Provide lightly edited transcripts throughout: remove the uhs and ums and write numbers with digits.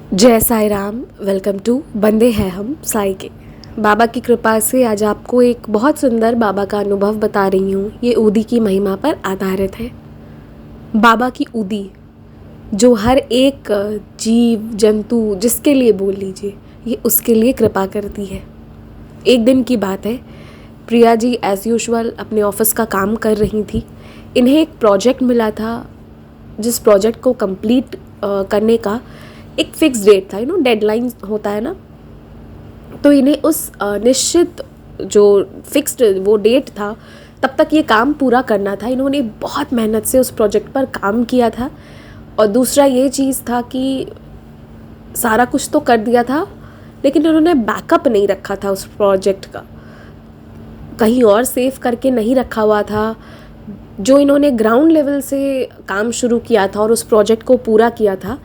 जय Sai Ram. Welcome to बंदे हैं हम साई के। बाबा की कृपा से आज आपको एक बहुत सुंदर बाबा का अनुभव बता रही हूँ। ये ऊदी की महिमा पर आधारित है। बाबा की ऊदी जो हर एक जीव जंतु जिसके लिए बोल लीजिए, ये उसके लिए कृपा करती है। एक दिन की बात है, प्रिया जी एज़ यूजुअल अपने ऑफिस का काम कर रही थी। इन्हें एक प्रोजेक्ट मिला था, जिस प्रोजेक्ट को कंप्लीट करने का एक फिक्स डेट था। डेडलाइन होता है ना, तो इन्हें उस निश्चित जो फिक्स्ड वो डेट था तब तक ये काम पूरा करना था। इन्होंने बहुत मेहनत से उस प्रोजेक्ट पर काम किया था। और दूसरा ये चीज़ था कि सारा कुछ तो कर दिया था, लेकिन इन्होंने बैकअप नहीं रखा था उस प्रोजेक्ट का, कहीं और सेव करके नहीं रखा हुआ था। जो इन्होंने ग्राउंड लेवल से काम शुरू किया था और उस प्रोजेक्ट को पूरा किया था,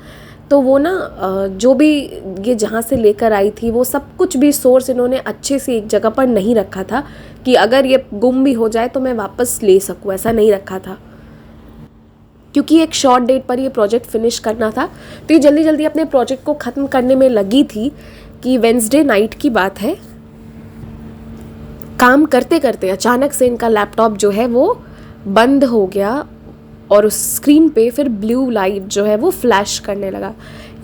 तो वो ना जो भी ये जहाँ से लेकर आई थी वो सब कुछ भी सोर्स इन्होंने अच्छे से एक जगह पर नहीं रखा था कि अगर ये गुम भी हो जाए तो मैं वापस ले सकूँ, ऐसा नहीं रखा था। क्योंकि एक शॉर्ट डेट पर ये प्रोजेक्ट फिनिश करना था, तो ये जल्दी जल्दी अपने प्रोजेक्ट को ख़त्म करने में लगी थी कि वेंसडे नाइट की बात है। काम करते करते अचानक से इनका लैपटॉप जो है वो बंद हो गया और उस स्क्रीन पे फिर ब्लू लाइट जो है वो फ्लैश करने लगा।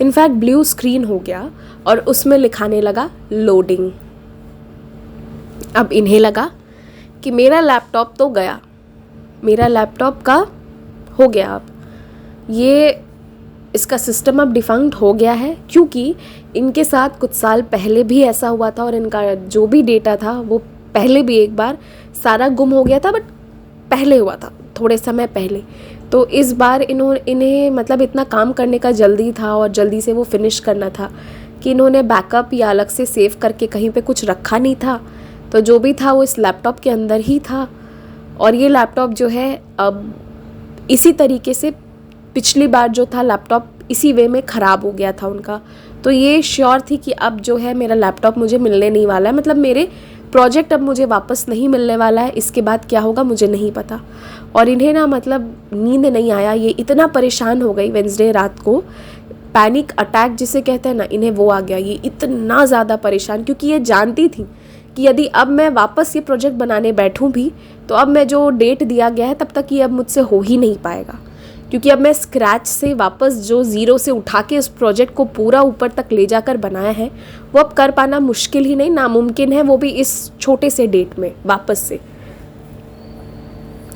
इनफैक्ट ब्लू स्क्रीन हो गया और उसमें लिखाने लगा लोडिंग। अब इन्हें लगा कि मेरा लैपटॉप तो गया, मेरा लैपटॉप का हो गया, अब ये इसका सिस्टम अब डिफंक्ट हो गया है। क्योंकि इनके साथ कुछ साल पहले भी ऐसा हुआ था और इनका जो भी डेटा था वो पहले भी एक बार सारा गुम हो गया था, बट पहले हुआ था, थोड़े समय पहले। तो इस बार इन्हें मतलब इतना काम करने का जल्दी था और जल्दी से वो फिनिश करना था कि इन्होंने बैकअप या अलग से सेव करके कहीं पे कुछ रखा नहीं था। तो जो भी था वो इस लैपटॉप के अंदर ही था। और ये लैपटॉप जो है अब इसी तरीके से पिछली बार जो था लैपटॉप इसी वे में ख़राब हो गया था उनका। तो ये श्योर थी कि अब जो है मेरा लैपटॉप मुझे मिलने नहीं वाला है, मतलब मेरे प्रोजेक्ट अब मुझे वापस नहीं मिलने वाला है। इसके बाद क्या होगा मुझे नहीं पता। और इन्हें ना मतलब नींद नहीं आया, ये इतना परेशान हो गई वेंसडे रात को, पैनिक अटैक जिसे कहते हैं ना, इन्हें वो आ गया। ये इतना ज़्यादा परेशान, क्योंकि ये जानती थी कि यदि अब मैं वापस ये प्रोजेक्ट बनाने बैठूं भी तो अब मैं जो डेट दिया गया है तब तक ये अब मुझसे हो ही नहीं पाएगा। क्योंकि अब मैं स्क्रैच से वापस जो ज़ीरो से उठा के उस प्रोजेक्ट को पूरा ऊपर तक ले जाकर बनाया है वो अब कर पाना मुश्किल ही नहीं, नामुमकिन है, वो भी इस छोटे से डेट में वापस से।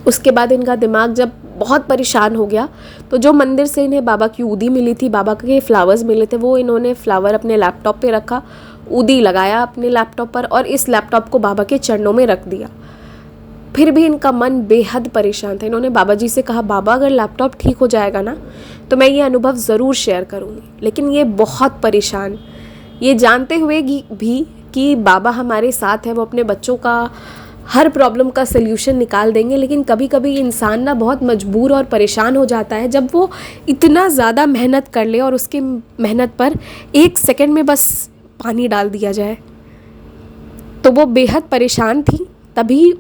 उसके बाद इनका दिमाग जब बहुत परेशान हो गया, तो जो मंदिर से इन्हें बाबा की ऊदी मिली थी, बाबा के फ्लावर्स मिले थे, वो इन्होंने फ्लावर अपने लैपटॉप पे रखा, ऊदी लगाया अपने लैपटॉप पर और इस लैपटॉप को बाबा के चरणों में रख दिया। फिर भी इनका मन बेहद परेशान था। इन्होंने बाबा जी से कहा, बाबा अगर लैपटॉप ठीक हो जाएगा ना तो मैं ये अनुभव ज़रूर शेयर करूँगी। लेकिन ये बहुत परेशान, ये जानते हुए भी कि बाबा हमारे साथ है, वो अपने बच्चों का हर प्रॉब्लम का सल्यूशन निकाल देंगे। लेकिन कभी कभी इंसान ना बहुत मजबूर और परेशान हो जाता है जब वो इतना ज़्यादा मेहनत कर ले और उसके मेहनत पर एक सेकंड में बस पानी डाल दिया जाए। तो वो बेहद परेशान थी। तभी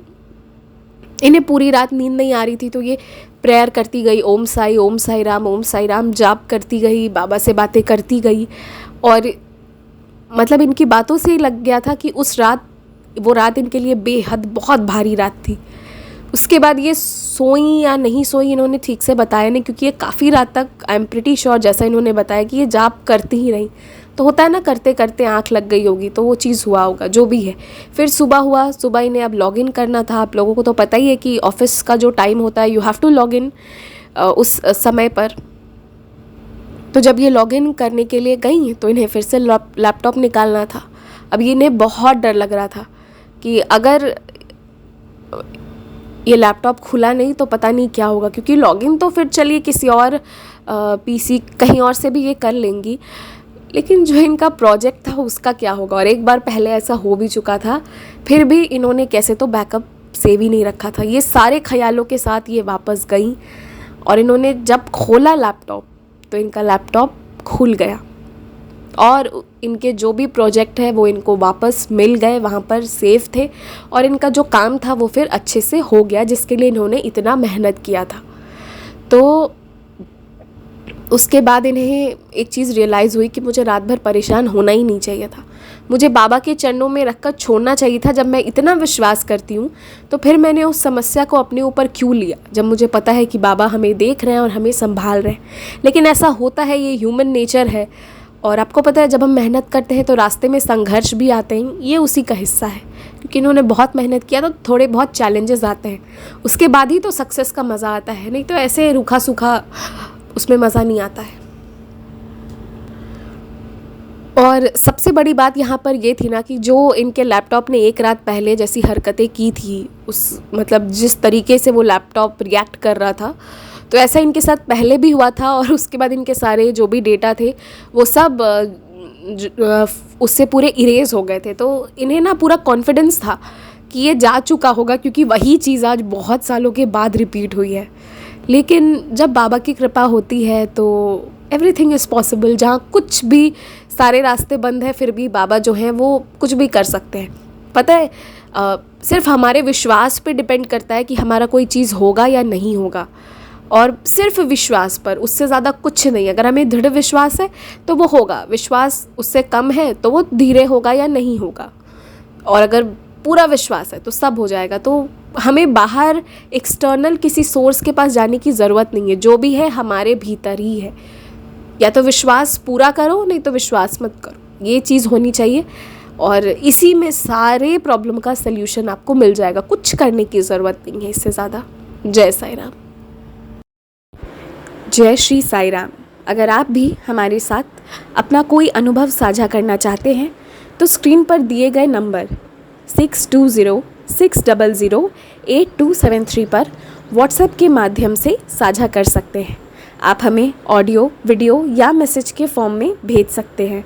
इन्हें पूरी रात नींद नहीं आ रही थी, तो ये प्रेयर करती गई, ओम साई राम, ओम साई राम जाप करती गई, बाबा से बातें करती गई। और मतलब इनकी बातों से लग गया था कि उस रात, वो रात इनके लिए बेहद बहुत भारी रात थी। उसके बाद ये सोई या नहीं सोई इन्होंने ठीक से बताया नहीं, क्योंकि ये काफ़ी रात तक, आई एम प्रिटी श्योर, जैसा इन्होंने बताया कि ये जाप करती ही रही। तो होता है ना, करते करते आँख लग गई होगी, तो वो चीज़ हुआ होगा, जो भी है। फिर सुबह हुआ, सुबह इन्हें अब लॉगिन करना था। आप लोगों को तो पता ही है कि ऑफिस का जो टाइम होता है, you have to log in उस समय पर। तो जब ये लॉगिन करने के लिए गई तो इन्हें फिर से लैपटॉप निकालना था। अब इन्हें बहुत डर लग रहा था कि अगर ये लैपटॉप खुला नहीं तो पता नहीं क्या होगा, क्योंकि लॉगिन तो फिर चलिए किसी और पीसी कहीं और से भी ये कर लेंगी, लेकिन जो इनका प्रोजेक्ट था उसका क्या होगा। और एक बार पहले ऐसा हो भी चुका था, फिर भी इन्होंने कैसे तो बैकअप सेव ही नहीं रखा था। ये सारे ख्यालों के साथ ये वापस गई और इन्होंने जब खोला लैपटॉप तो इनका लैपटॉप खुल गया और इनके जो भी प्रोजेक्ट है वो इनको वापस मिल गए, वहाँ पर सेफ थे और इनका जो काम था वो फिर अच्छे से हो गया, जिसके लिए इन्होंने इतना मेहनत किया था। तो उसके बाद इन्हें एक चीज़ रियलाइज़ हुई कि मुझे रात भर परेशान होना ही नहीं चाहिए था, मुझे बाबा के चरणों में रखकर छोड़ना चाहिए था। जब मैं इतना विश्वास करती हूँ तो फिर मैंने उस समस्या को अपने ऊपर क्यों लिया, जब मुझे पता है कि बाबा हमें देख रहे हैं और हमें संभाल रहे हैं। लेकिन ऐसा होता है, ये ह्यूमन नेचर है। और आपको पता है, जब हम मेहनत करते हैं तो रास्ते में संघर्ष भी आते हैं, ये उसी का हिस्सा है। क्योंकि इन्होंने बहुत मेहनत किया तो थोड़े बहुत चैलेंजेस आते हैं, उसके बाद ही तो सक्सेस का मज़ा आता है, नहीं तो ऐसे रूखा सूखा उसमें मज़ा नहीं आता है। और सबसे बड़ी बात यहाँ पर ये थी ना कि जो इनके लैपटॉप ने एक रात पहले जैसी हरकतें की थी, उस मतलब जिस तरीके से वो लैपटॉप रिएक्ट कर रहा था, तो ऐसा इनके साथ पहले भी हुआ था। और उसके बाद इनके सारे जो भी डेटा थे वो सब उससे पूरे इरेज हो गए थे। तो इन्हें ना पूरा कॉन्फिडेंस था कि ये जा चुका होगा, क्योंकि वही चीज़ आज बहुत सालों के बाद रिपीट हुई है। लेकिन जब बाबा की कृपा होती है तो एवरीथिंग इज़ पॉसिबल। जहाँ कुछ भी, सारे रास्ते बंद हैं, फिर भी बाबा जो हैं वो कुछ भी कर सकते हैं। पता है, सिर्फ हमारे विश्वास पे डिपेंड करता है कि हमारा कोई चीज़ होगा या नहीं होगा, और सिर्फ विश्वास पर, उससे ज़्यादा कुछ नहीं। अगर हमें दृढ़ विश्वास है तो वो होगा, विश्वास उससे कम है तो वो धीरे होगा या नहीं होगा, और अगर पूरा विश्वास है तो सब हो जाएगा। तो हमें बाहर एक्सटर्नल किसी सोर्स के पास जाने की ज़रूरत नहीं है, जो भी है हमारे भीतर ही है। या तो विश्वास पूरा करो, नहीं तो विश्वास मत करो, ये चीज़ होनी चाहिए। और इसी में सारे प्रॉब्लम का सल्यूशन आपको मिल जाएगा, कुछ करने की ज़रूरत नहीं है इससे ज़्यादा। जय साई राम। जय श्री साई राम। अगर आप भी हमारे साथ अपना कोई अनुभव साझा करना चाहते हैं तो स्क्रीन पर दिए गए नंबर 6206008273 पर व्हाट्सएप के माध्यम से साझा कर सकते हैं। आप हमें ऑडियो, वीडियो या मैसेज के फॉर्म में भेज सकते हैं।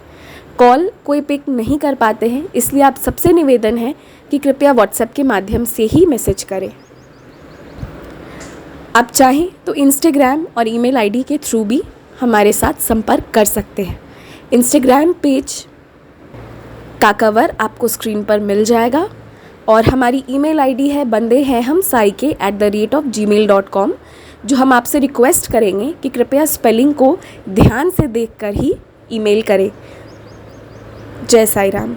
कॉल कोई पिक नहीं कर पाते हैं, इसलिए आप सबसे निवेदन है कि कृपया व्हाट्सएप के माध्यम से ही मैसेज करें। आप चाहें तो इंस्टाग्राम और ईमेल आईडी के थ्रू भी हमारे साथ संपर्क कर सकते हैं। इंस्टाग्राम पेज का कवर आपको स्क्रीन पर मिल जाएगा, और हमारी ईमेल आईडी है bandehehumsaike@gmail.com, जो हम आपसे रिक्वेस्ट करेंगे कि कृपया स्पेलिंग को ध्यान से देखकर ही ईमेल करें। जय साई राम।